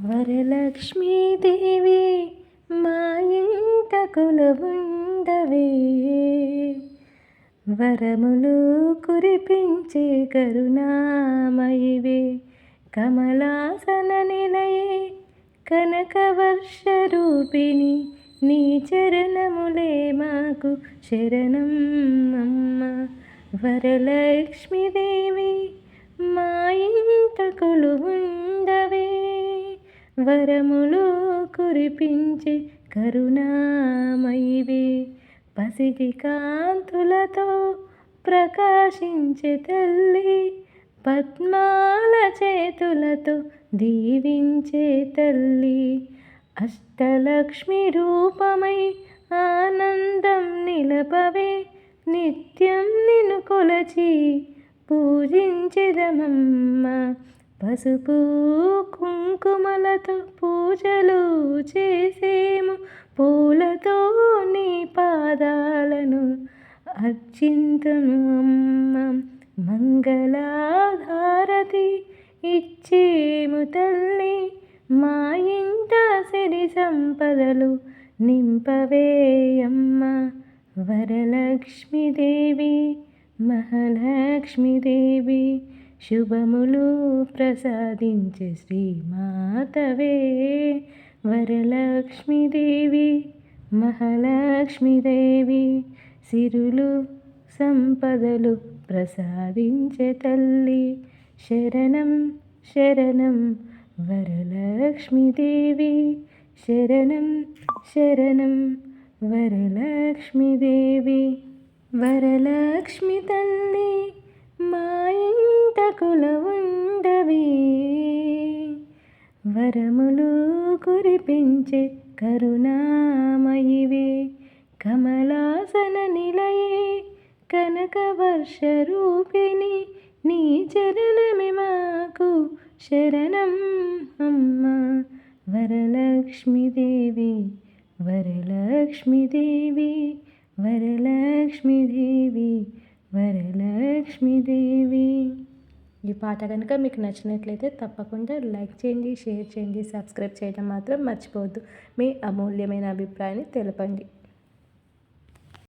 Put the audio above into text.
వరలక్ష్మీదేవి మా ఇంట కొలువుండవే, వరములు కురిపించే కరుణామయివే, కమలాసన నిలయే కనకవర్ష రూపిణి, నీ చరణములే మాకు శరణం అమ్మ. వరలక్ష్మీదేవి మా ఇంట కొలువుండవే, వరములు కురిపించే కరుణామయివే, పసిటి కాంతులతో ప్రకాశించే తల్లి, పద్మాల చేతులతో దీవించే తల్లి, అష్టలక్ష్మి రూపమై ఆనందం నిలపవే, నిత్యం నిన్ను కొలచి పూజించెదమమ్మ. పసుపు కుంకుమలతో పూజలు చేసేము, పూలతో నీ పాదాలను అర్చింతుము అమ్మ. మంగళహారతి ఇచ్చేము తల్లి, మా ఇంట సిరి సంపదలు నింపవే అమ్మ. వరలక్ష్మీదేవి మహాలక్ష్మీదేవి, శుభములు ప్రసాదించే శ్రీమాతవే. వరలక్ష్మీదేవి మహాలక్ష్మీదేవి, సిరులు సంపదలు ప్రసాదించే తల్లి, శరణం శరణం వరలక్ష్మీదేవి, శరణం శరణం వరలక్ష్మీదేవి. వరలక్ష్మి తల్లి మా ఇంట కొలువుండవే, వరములు కురిపించే కరుణామయివే, కమలాసన నిలయే కనకవర్ష రూపిణి, నీ చరణమే మాకు శరణం అమ్మ. వరలక్ష్మీదేవి వరలక్ష్మీదేవి వరలక్ష్మీదేవి వరలక్ష్మీదేవి. ఈ పాట కనుక మీకు నచ్చినట్లయితే తప్పకుండా లైక్ చేయండి, షేర్ చేయండి, సబ్స్క్రైబ్ చేయడం మాత్రం మర్చిపోవద్దు. మీ అమూల్యమైన అభిప్రాయాన్ని తెలపండి.